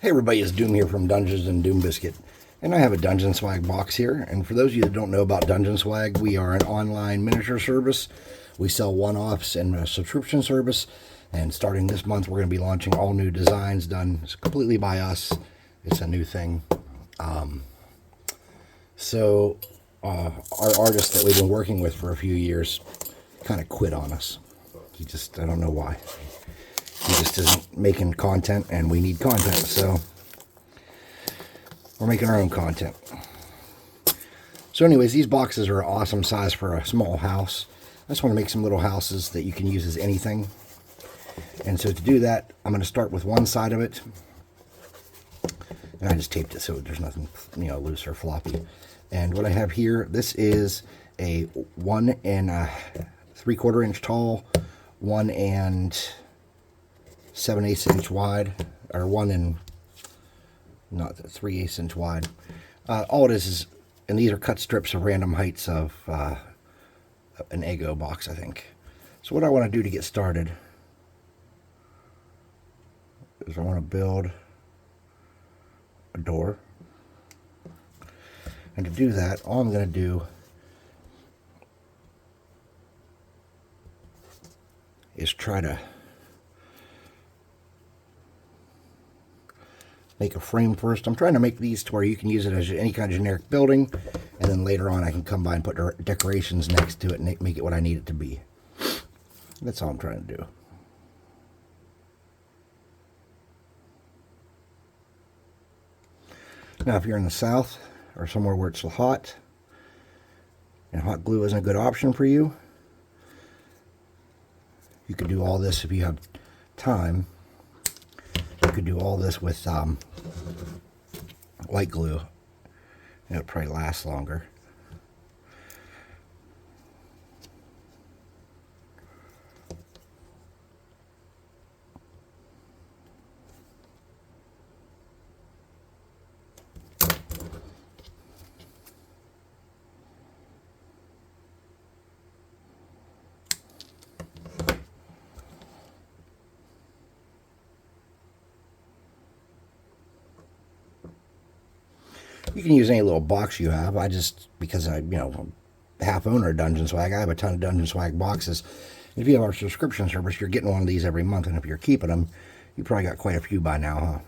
Hey everybody, it's Doom here from Dungeons and Doom Biscuit. And I have a Dungeon Swag box here. And for those of you that don't know about Dungeon Swag, we are an online miniature service. We sell one-offs and a subscription service. And starting this month, we're going to be launching all new designs done completely by us. It's a new thing. Our artist that we've been working with for a few years kind of quit on us. I don't know why. He just isn't making content, and we need content, so we're making our own content. So anyways, these boxes are an awesome size for a small house. I just want to make some little houses that you can use as anything. And so to do that, I'm going to start with one side of it. And I just taped it so there's nothing, loose or floppy. And what I have here, this is a 1 3/4 inch tall, 1 7/8 inch wide, or 3/8 inch wide. All it is, and these are cut strips of random heights of an Eggo box, I think. So what I want to do to get started is I want to build a door. And to do that, all I'm going to do is try to make a frame first. I'm trying to make these to where you can use it as any kind of generic building, and then later on I can come by and put decorations next to it and make it what I need it to be. That's all I'm trying to do. Now if you're in the South or somewhere where it's hot and hot glue isn't a good option for you, you could do all this if you have time. You could do all this with light glue. It'll probably last longer. You can use any little box you have. Because I'm half owner of Dungeon Swag, I have a ton of Dungeon Swag boxes. If you have our subscription service, you're getting one of these every month, and if you're keeping them, you probably got quite a few by now,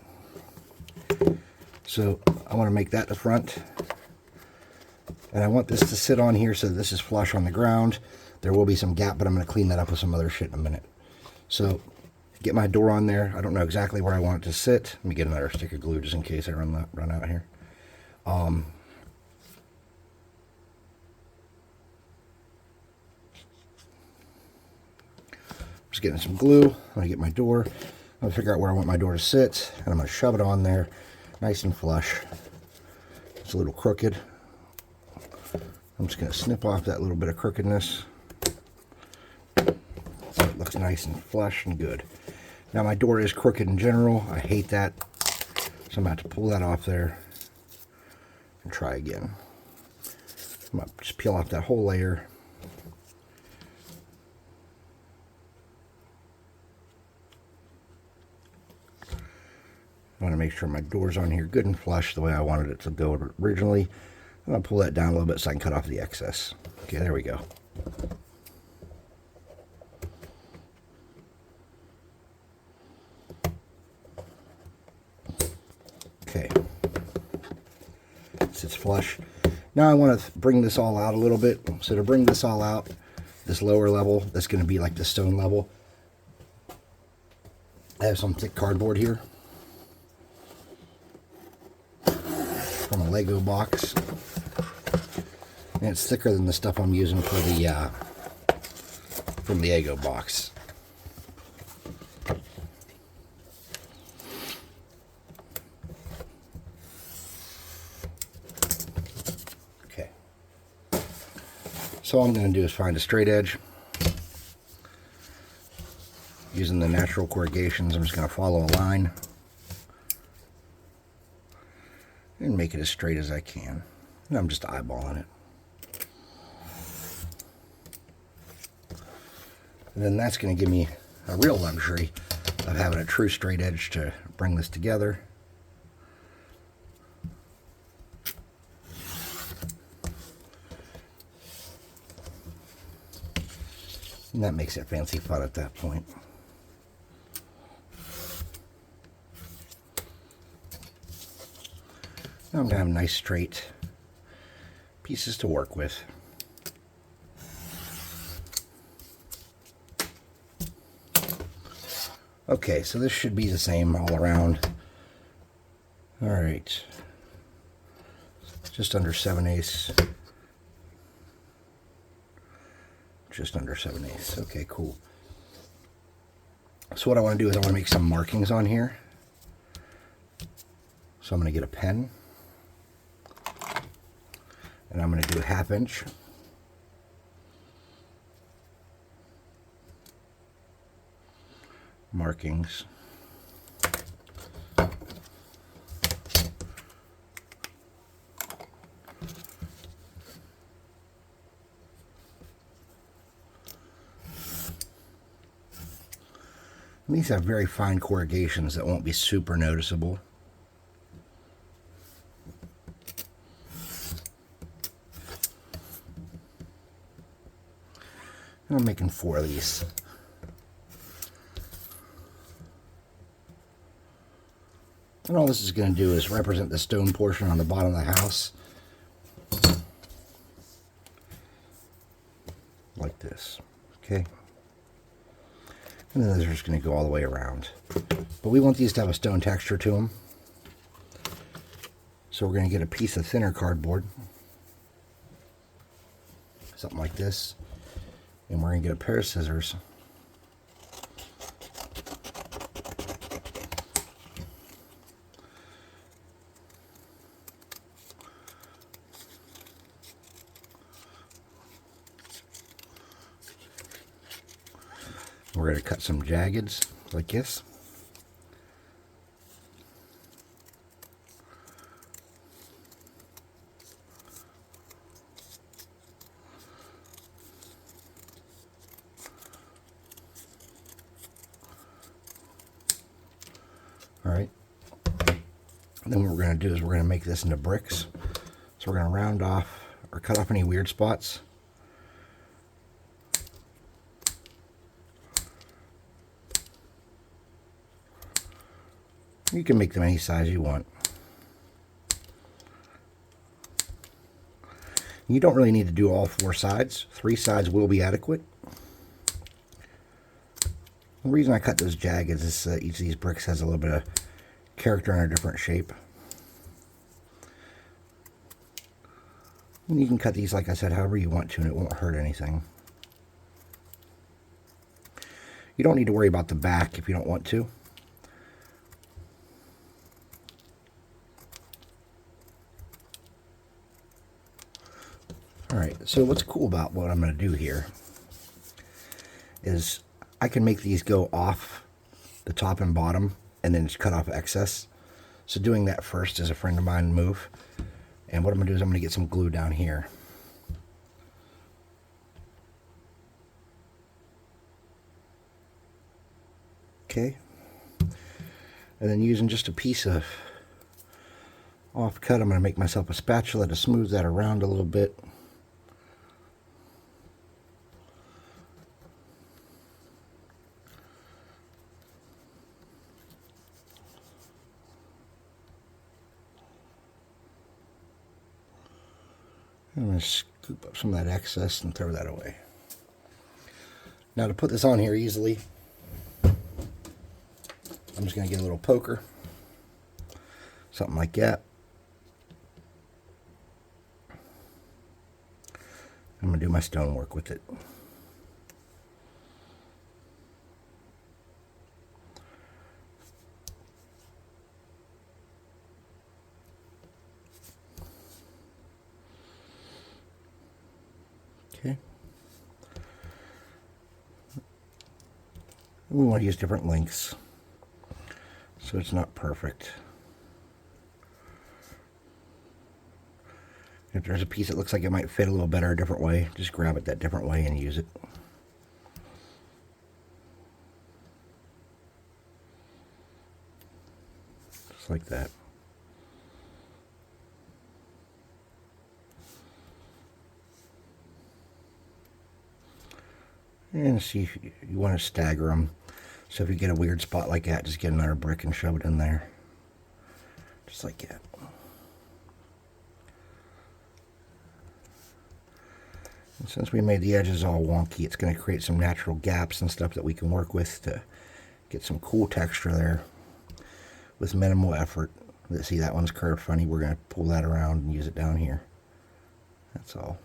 huh? So I want to make that the front, and I want this to sit on here so this is flush on the ground. There will be some gap, but I'm going to clean that up with some other shit in a minute. So get my door on there. I don't know exactly where I want it to sit. Let me get another stick of glue just in case I run out here. Just getting some glue. I'm going to get my door. I'm going to figure out where I want my door to sit, and I'm going to shove it on there nice and flush. It's a little crooked. I'm just going to snip off that little bit of crookedness so it looks nice and flush and good. Now my door is crooked in general. I hate that, so I'm about to pull that off there and try again. I'm going to just peel off that whole layer. I want to make sure my door's on here good and flush the way I wanted it to go originally. I'm going to pull that down a little bit so I can cut off the excess. Okay, there we go. Okay. Sits flush. Now I want to bring this all out a little bit. So to bring this all out, this lower level, that's going to be like the stone level, I have some thick cardboard here from a Lego box. And it's thicker than the stuff I'm using for the from the Eggo box. Okay. So all I'm going to do is find a straight edge. Using the natural corrugations, I'm just going to follow a line and make it as straight as I can. And I'm just eyeballing it. And then that's going to give me a real luxury of having a true straight edge to bring this together. And that makes it fancy fun at that point. Now I'm going to have nice straight pieces to work with. Okay, so this should be the same all around. All right, just under 7/8. Just under 7/8. Okay, cool. So what I want to do is I want to make some markings on here. So I'm going to get a pen. And I'm going to do 1/2 inch. Markings. And these have very fine corrugations that won't be super noticeable. And I'm making 4 of these. And all this is going to do is represent the stone portion on the bottom of the house. Like this. Okay. And then they're just going to go all the way around. But we want these to have a stone texture to them. So we're going to get a piece of thinner cardboard. Something like this. And we're going to get a pair of scissors. We're going to cut some jaggeds like this. All right. And then what we're going to do is we're going to make this into bricks. So we're going to round off or cut off any weird spots. You can make them any size you want. You don't really need to do all 4 sides. 3 sides will be adequate. The reason I cut those jaggeds is each of these bricks has a little bit of character and a different shape. And you can cut these, like I said, however you want to, and it won't hurt anything. You don't need to worry about the back if you don't want to. Alright, so what's cool about what I'm going to do here is I can make these go off the top and bottom and then just cut off excess. So doing that first is a friend of mine move. And what I'm going to do is I'm going to get some glue down here. Okay. And then using just a piece of off cut, I'm going to make myself a spatula to smooth that around a little bit. I'm going to scoop up some of that excess and throw that away. Now to put this on here easily, I'm just going to get a little poker. Something like that. I'm going to do my stonework with it. Okay. We want to use different lengths, so it's not perfect. If there's a piece that looks like it might fit a little better a different way, just grab it that different way and use it. Just like that. And see if you want to stagger them. So if you get a weird spot like that, just get another brick and shove it in there. Just like that. And since we made the edges all wonky, it's going to create some natural gaps and stuff that we can work with to get some cool texture there with minimal effort. See, that one's curved funny. We're going to pull that around and use it down here. That's all.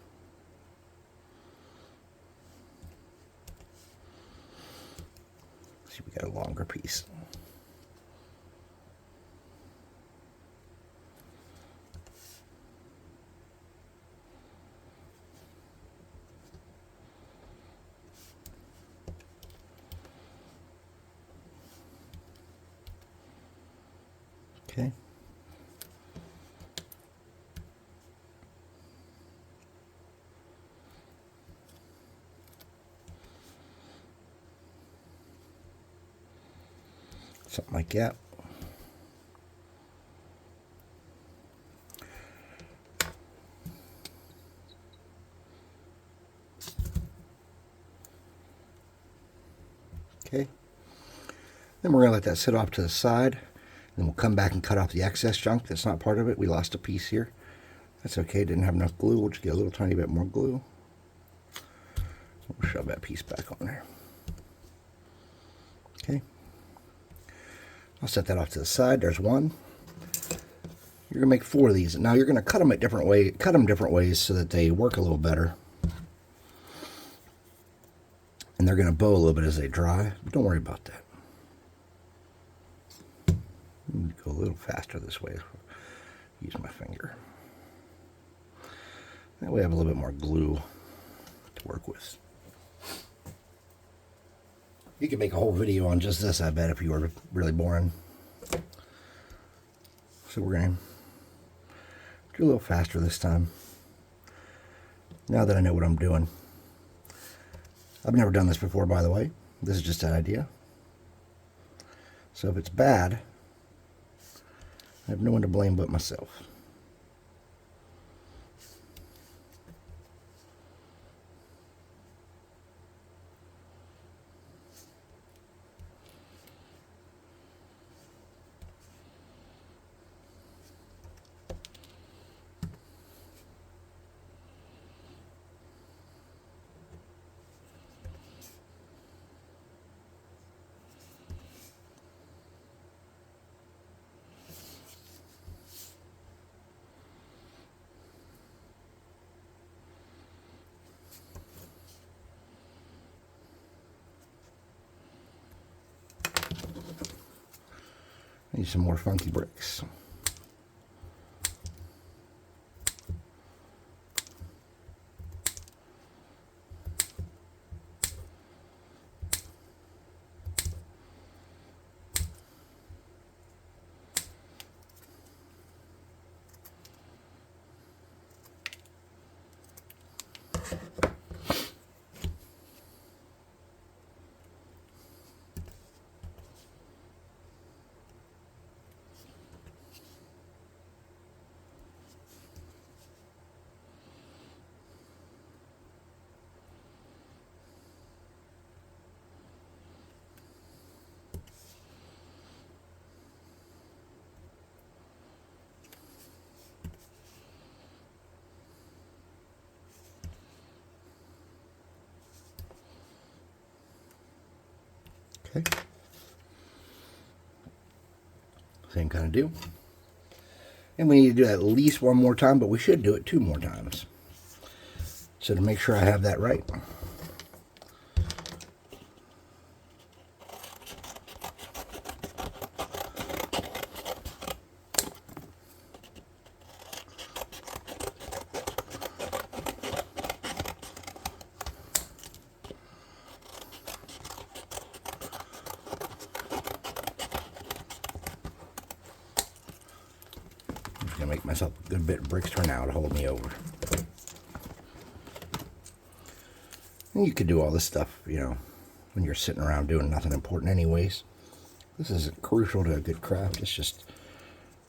See, we got a longer piece. Okay. Something like that. Okay. Then we're going to let that sit off to the side. Then we'll come back and cut off the excess junk that's not part of it. We lost a piece here. That's okay, didn't have enough glue. We'll just get a little tiny bit more glue. We'll shove that piece back on there. Okay. I'll set that off to the side. There's one. You're gonna make 4 of these. Now you're gonna cut them different ways so that they work a little better. And they're gonna bow a little bit as they dry, but don't worry about that. Go a little faster this way. Use my finger. That way I have a little bit more glue to work with. You could make a whole video on just this, I bet, if you were really boring. So we're going to do a little faster this time. Now that I know what I'm doing. I've never done this before, by the way. This is just an idea. So if it's bad, I have no one to blame but myself. Need some more funky bricks. Okay. Same kind of deal. And we need to do that at least one more time, but we should do it 2 more times. So to make sure I have that right. Gonna make myself a good bit of bricks for now to hold me over. And you could do all this stuff, you know, when you're sitting around doing nothing important anyways. This isn't crucial to a good craft. It's just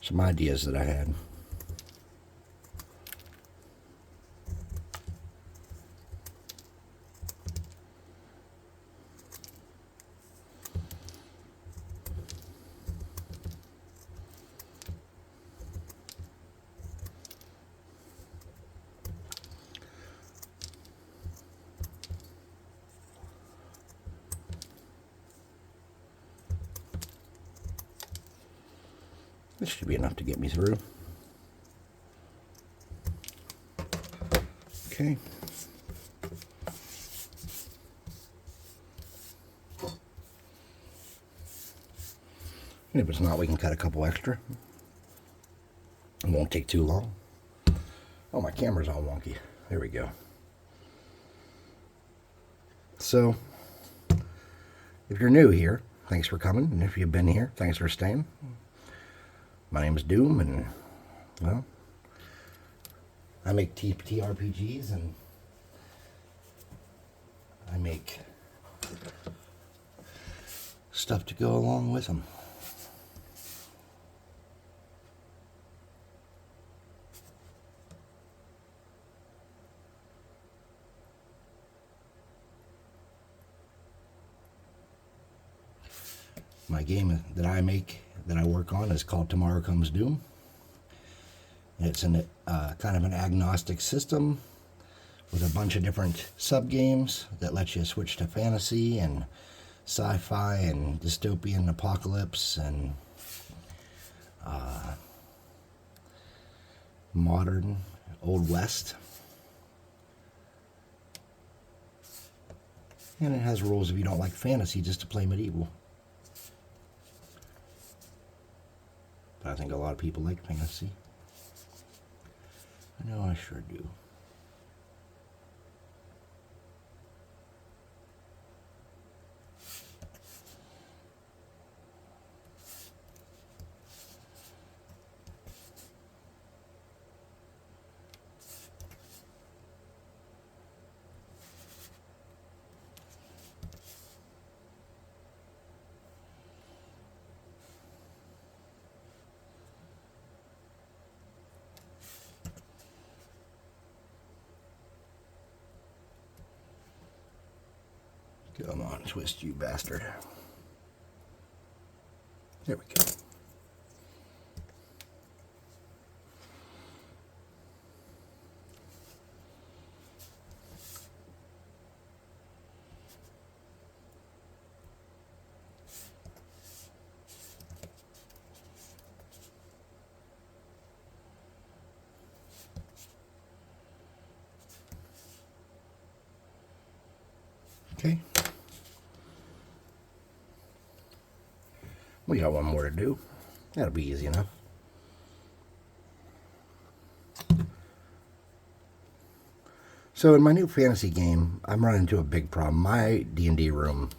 some ideas that I had. This should be enough to get me through. Okay. And if it's not, we can cut a couple extra. It won't take too long. Oh, my camera's all wonky. There we go. So, if you're new here, thanks for coming. And if you've been here, thanks for staying. My name is Doom, and, well, I make TRPGs, and I make stuff to go along with them. My game that I make, that I work on, is called Tomorrow Comes Doom. It's an kind of an agnostic system with a bunch of different sub-games that let you switch to fantasy and sci-fi and dystopian apocalypse and modern Old West. And it has rules if you don't like fantasy just to play medieval. But I think a lot of people like fantasy. I know I sure do. Come on, twist, you bastard. There we go. Okay. We got one more to do. That'll be easy enough. So in my new fantasy game, I'm running into a big problem. My D&D room,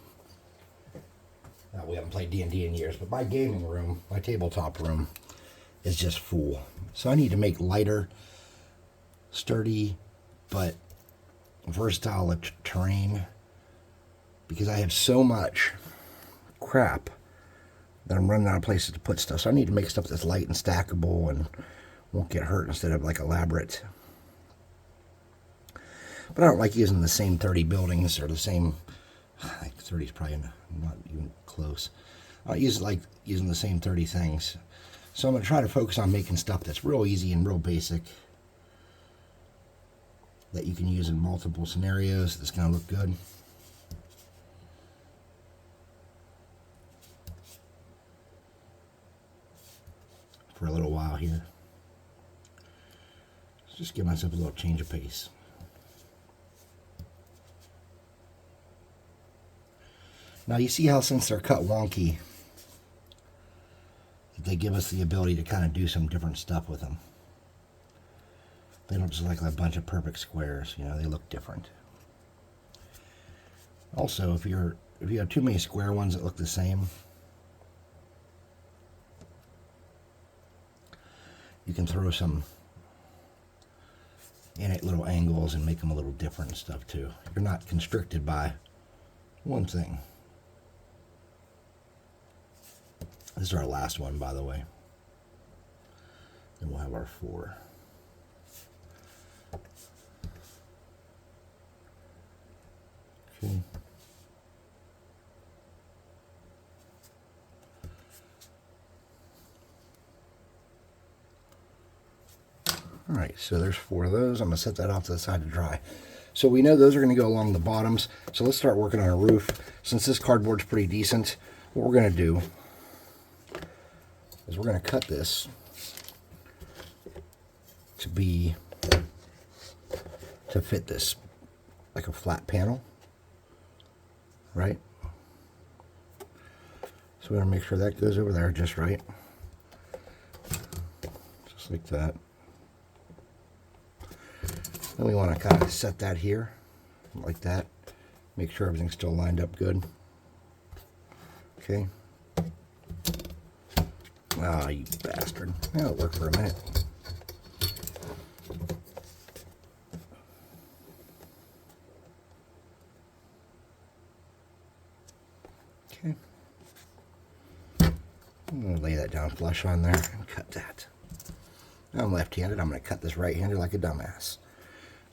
now we haven't played D&D in years, but my gaming room, my tabletop room, is just full. So I need to make lighter, sturdy, but versatile terrain, because I have so much crap that I'm running out of places to put stuff. So I need to make stuff that's light and stackable and won't get hurt instead of like elaborate. But I don't like using the same 30 buildings or the same, I think 30 is probably not even close. I don't like using the same 30 things. So I'm going to try to focus on making stuff that's real easy and real basic, that you can use in multiple scenarios, that's going to look good. For a little while here. Just give myself a little change of pace. Now you see how, since they're cut wonky, they give us the ability to kind of do some different stuff with them. They don't just like a bunch of perfect squares, you know, they look different. Also, if you have too many square ones that look the same, you can throw some in at little angles and make them a little different and stuff too. You're not constricted by one thing. This is our last one, by the way. Then we'll have our 4. Okay. All right, so there's 4 of those. I'm going to set that off to the side to dry. So we know those are going to go along the bottoms. So let's start working on a roof. Since this cardboard's pretty decent, what we're going to do is we're going to cut this to fit this like a flat panel, right? So we're going to make sure that goes over there just right. Just like that. Then we want to kind of set that here, like that. Make sure everything's still lined up good. Okay. Ah, you bastard. That'll work for a minute. Okay. I'm going to lay that down flush on there and cut that. Now I'm left-handed. I'm going to cut this right-handed like a dumbass.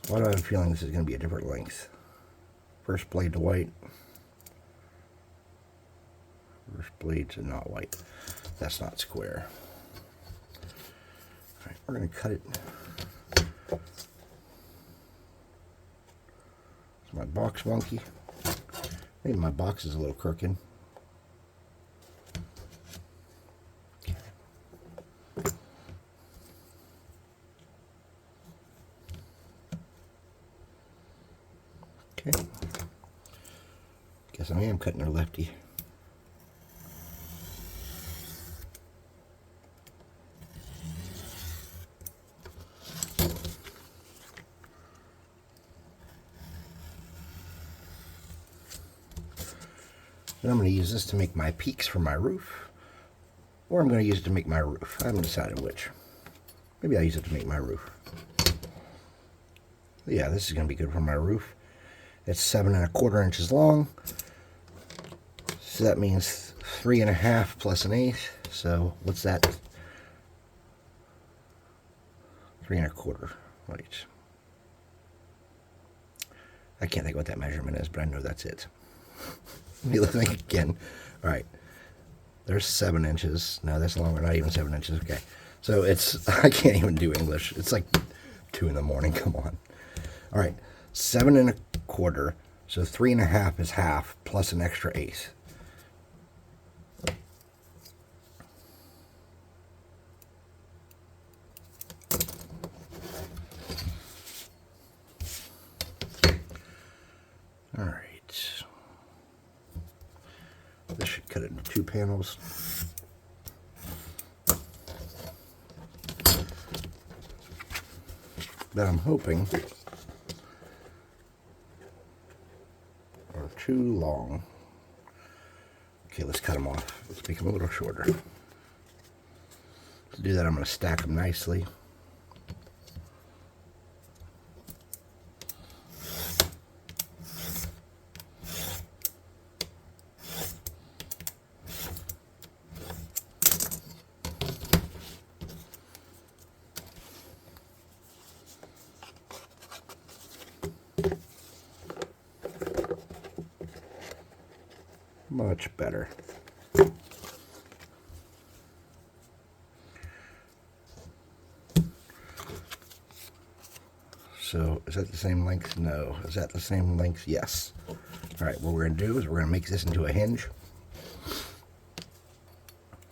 Why do I have a feeling this is going to be a different length? First blade to white. First blade to not white. That's not square. Alright, we're going to cut it. Is my box wonky? Maybe my box is a little crooked. Okay. Guess I am cutting her lefty. And I'm going to use this to make my peaks for my roof, or I'm going to use it to make my roof. I haven't decided which. Maybe I'll use it to make my roof. Yeah, this is going to be good for my roof. It's 7 1/4 inches long, so that means 3 1/2 plus 1/8. So what's that? 3 1/4. Right. I can't think what that measurement is, but I know that's it. Let me think again. All right. There's 7 inches. No, that's longer. Not even 7 inches. Okay. So it's, I can't even do English. It's like 2 in the morning. Come on. All right. 7 1/4. So 3 1/2 is half plus an extra 1/8. All right. This should cut it into 2 panels. That I'm hoping are too long. Okay, let's cut them off. Let's make them a little shorter. To do that, I'm going to stack them nicely. Much better. So is that the same length? No. Is that the same length? Yes. All right, what we're going to do is we're going to make this into a hinge.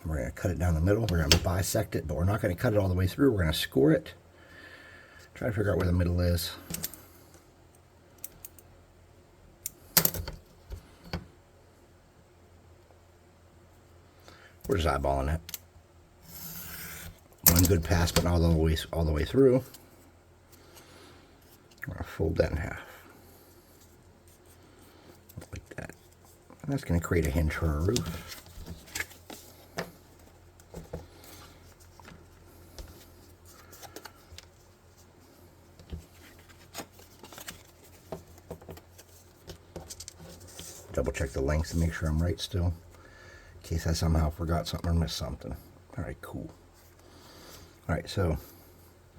We're going to cut it down the middle. We're going to bisect it, but we're not going to cut it all the way through. We're going to score it. Try to figure out where the middle is. We're just eyeballing it. One good pass, but not all the way through. I'm going to fold that in half. Like that. And that's going to create a hinge for our roof. Double check the length to make sure I'm right still. In case I somehow forgot something or missed something. Alright, cool. Alright, so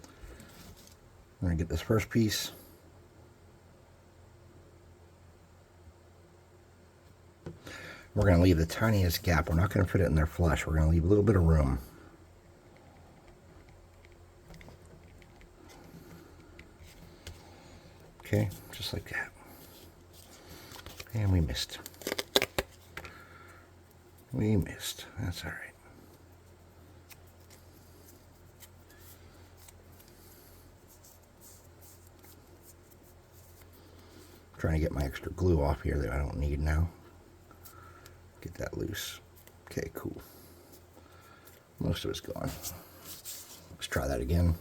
I'm going to get this first piece. We're going to leave the tiniest gap. We're not going to fit it in there flush. We're going to leave a little bit of room. Okay, just like that. And we missed. We missed. That's all right. trying to get my extra glue off here that I don't need now. Get that loose. Okay, cool. Most of it's gone. Let's try that again.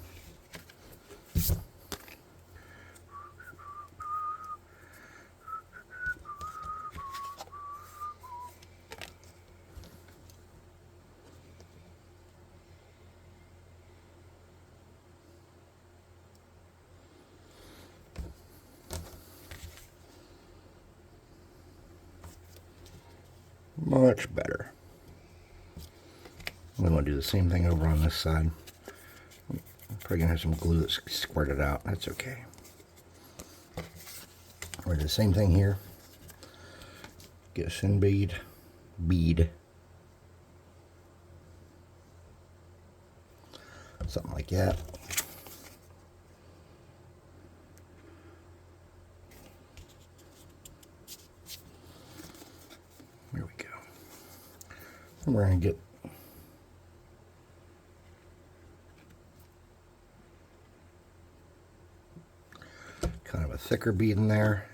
Much better. We want to do the same thing over on this side. I'm probably going to have some glue that's squirted out. That's okay. We're going to do the same thing here. Get a sin bead. Something like that. There we go. And we're going to get kind of a thicker bead in there.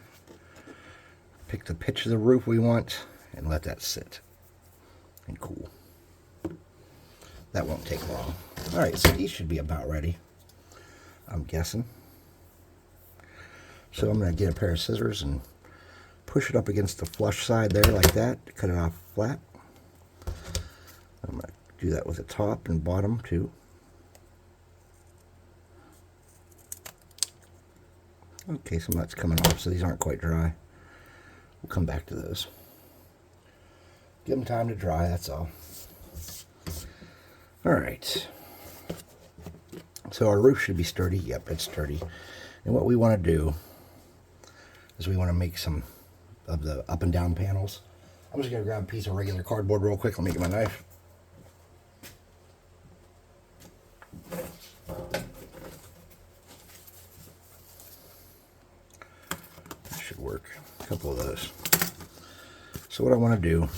Pick the pitch of the roof we want and let that sit and cool. That won't take long. Alright, so these should be about ready, I'm guessing. So I'm going to get a pair of scissors and push it up against the flush side there like that to cut it off flat. I'm going to do that with the top and bottom too. Okay, some of that's coming off, so these aren't quite dry. We'll come back to those. Give them time to dry, that's all. Alright. So our roof should be sturdy. Yep, it's sturdy. And what we want to do is we want to make some of the up and down panels. I'm just going to grab a piece of regular cardboard real quick. Let me get my knife. That should work. A couple of those. So what I want to do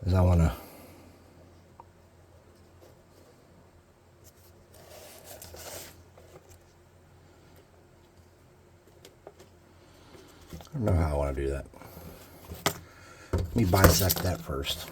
is I want to I don't know how I want to do that. Let me bisect that first.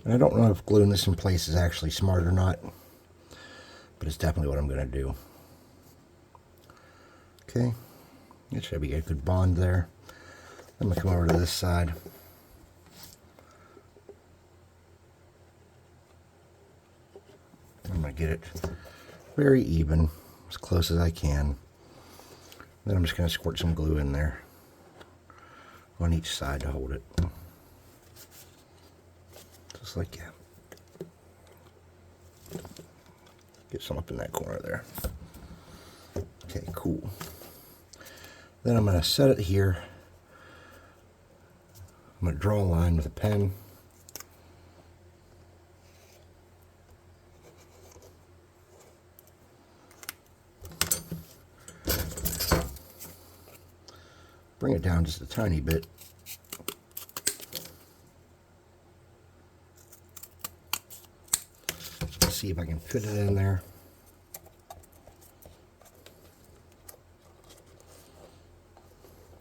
And I don't know if gluing this in place is actually smart or not, but it's definitely what I'm going to do. Okay, it should be a good bond there. I'm going to come over to this side. I'm going to get it very even, as close as I can. Then I'm just going to squirt some glue in there on each side to hold it. Just like that. Get some up in that corner there. Okay, cool. Then I'm going to set it here. I'm going to draw a line with a pen. Bring it down just a tiny bit. See if I can fit it in there.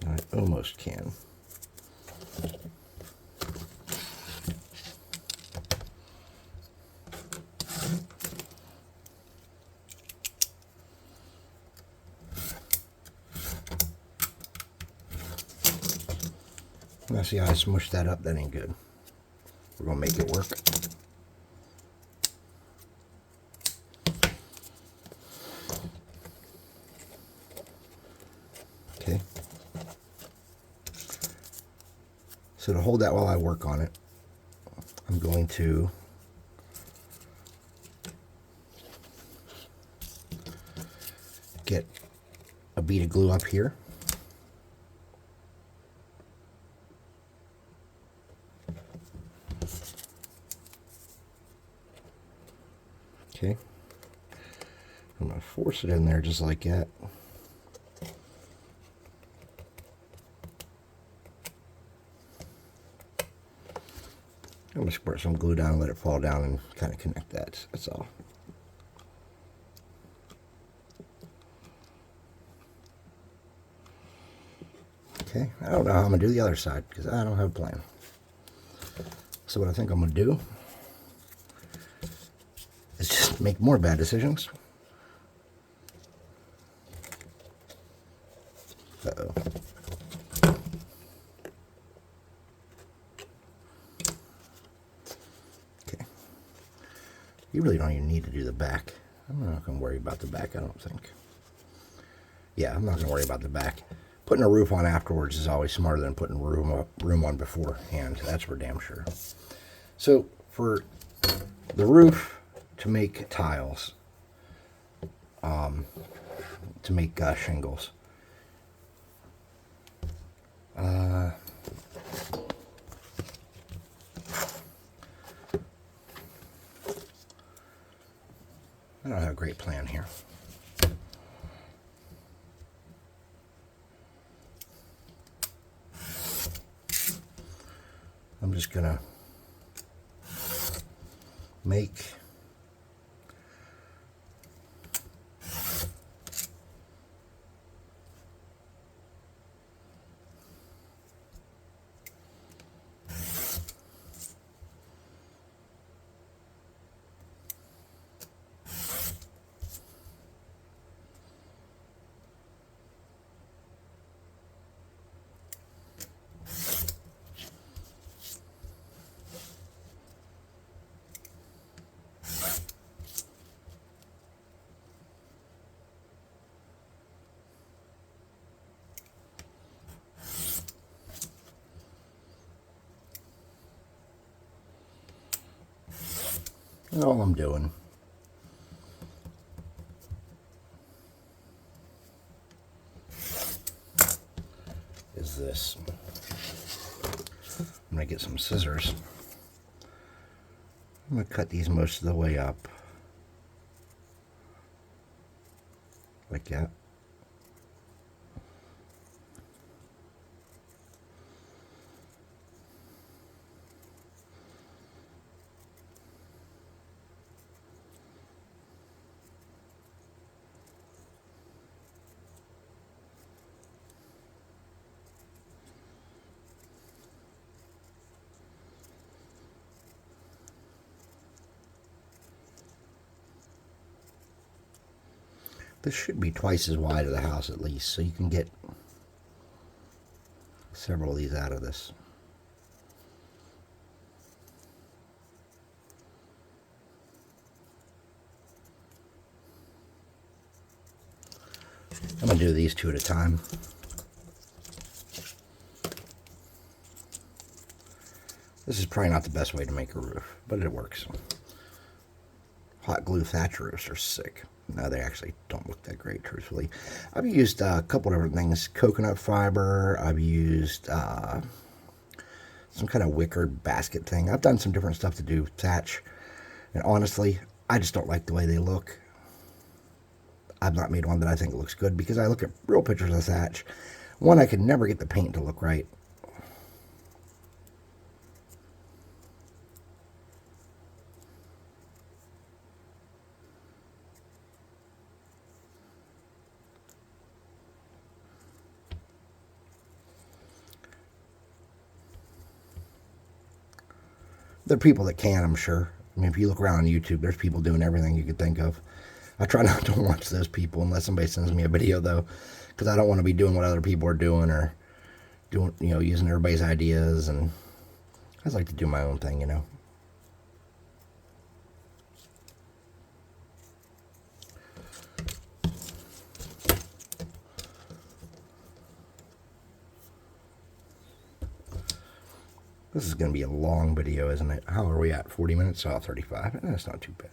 I almost can. Now see how I smushed that up? That ain't good. We're gonna make it work. Okay. So to hold that while I work on it, I'm going to get a bead of glue up here. Okay. I'm going to force it in there just like that. I'm going to squirt some glue down and let it fall down and kind of connect that. That's all. Okay, I don't know how I'm going to do the other side because I don't have a plan. So what I think I'm going to do is just make more bad decisions. Uh-oh. Okay. You really don't even need to do the back. I'm not going to worry about the back, I don't think. Yeah, I'm not going to worry about the back. Putting a roof on afterwards is always smarter than putting room on beforehand. That's for damn sure. So for the roof, to make tiles, to make shingles, I don't have a great plan here. I'm just gonna make all I'm doing is this. I'm going to get some scissors. I'm going to cut these most of the way up. Like that. This should be twice as wide of the house at least, so you can get several of these out of this. I'm going to do these two at a time. This is probably not the best way to make a roof, but it works. Hot glue thatch roofs are sick. No, they actually don't look that great, truthfully. I've used a couple different things. Coconut fiber. I've used some kind of wicker basket thing. I've done some different stuff to do thatch. And honestly, I just don't like the way they look. I've not made one that I think looks good because I look at real pictures of thatch. One, I could never get the paint to look right. There are people that can, I'm sure. I mean, if you look around on YouTube, there's people doing everything you could think of. I try not to watch those people unless somebody sends me a video, though, because I don't want to be doing what other people are doing or doing, using everybody's ideas. And I just like to do my own thing, This is going to be a long video, isn't it? How are we at? 40 minutes? Oh, 35. That's not too bad.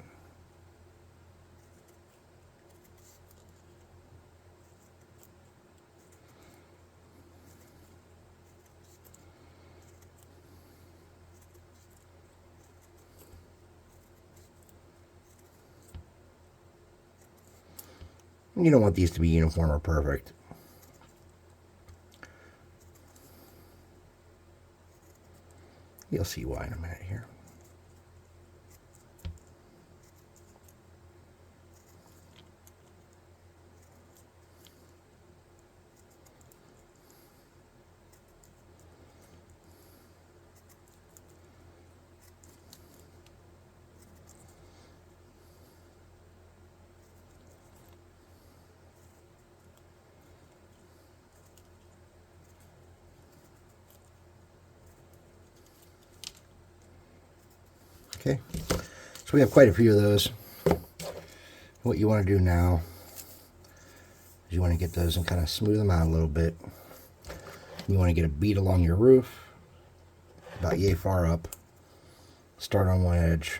And you don't want these to be uniform or perfect. You'll see why in a minute here. Okay, so we have quite a few of those. What you want to do now is you want to get those and kind of smooth them out a little bit. You want to get a bead along your roof, about yay far up. Start on one edge.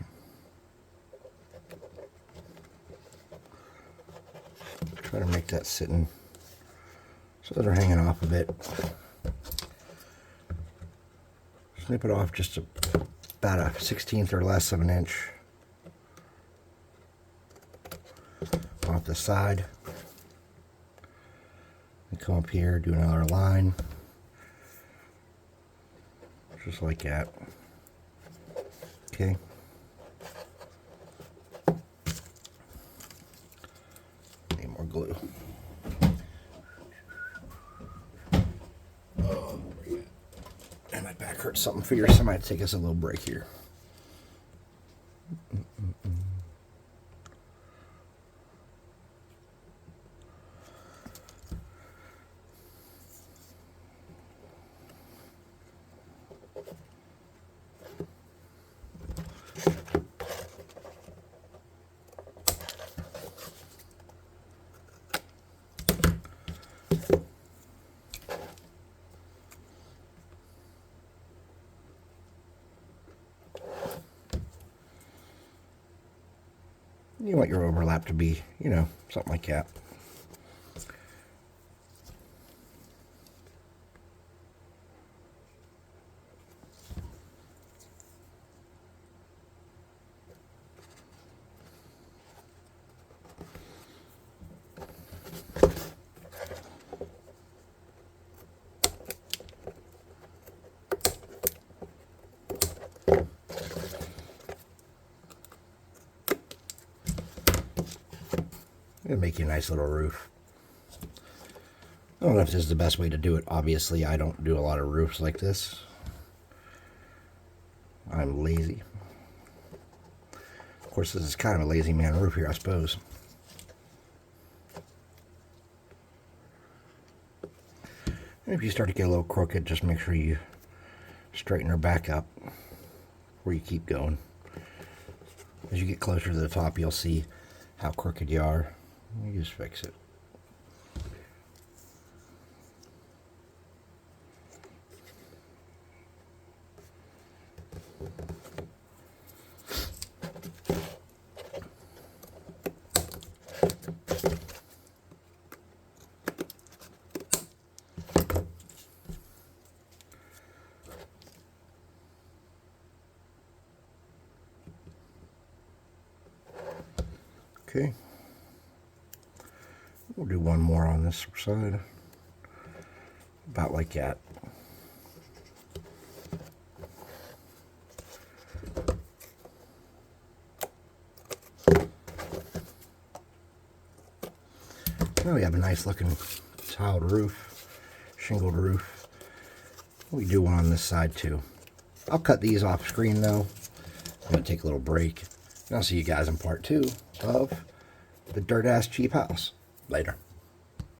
Try to make that sitting so that they're hanging off a bit. Snip it off just about a 1/16 or less of an inch off the side. And come up here, do another line, just like that. Okay. Need more glue. Oh, and my back hurts something fierce. I might take us a little break here. You want your overlap to be, you know, something like that. It'll make you a nice little roof. I don't know if this is the best way to do it. Obviously, I don't do a lot of roofs like this. I'm lazy. Of course, this is kind of a lazy man roof here, I suppose. And if you start to get a little crooked, just make sure you straighten her back up before you keep going. As you get closer to the top, you'll see how crooked you are. You just fix it. Okay. We'll do one more on this side, about like that. Now we have a nice looking tiled roof, shingled roof. We do one on this side too. I'll cut these off screen though. I'm going to take a little break. And I'll see you guys in part 2 of the Dirt Ass Cheap House. Later.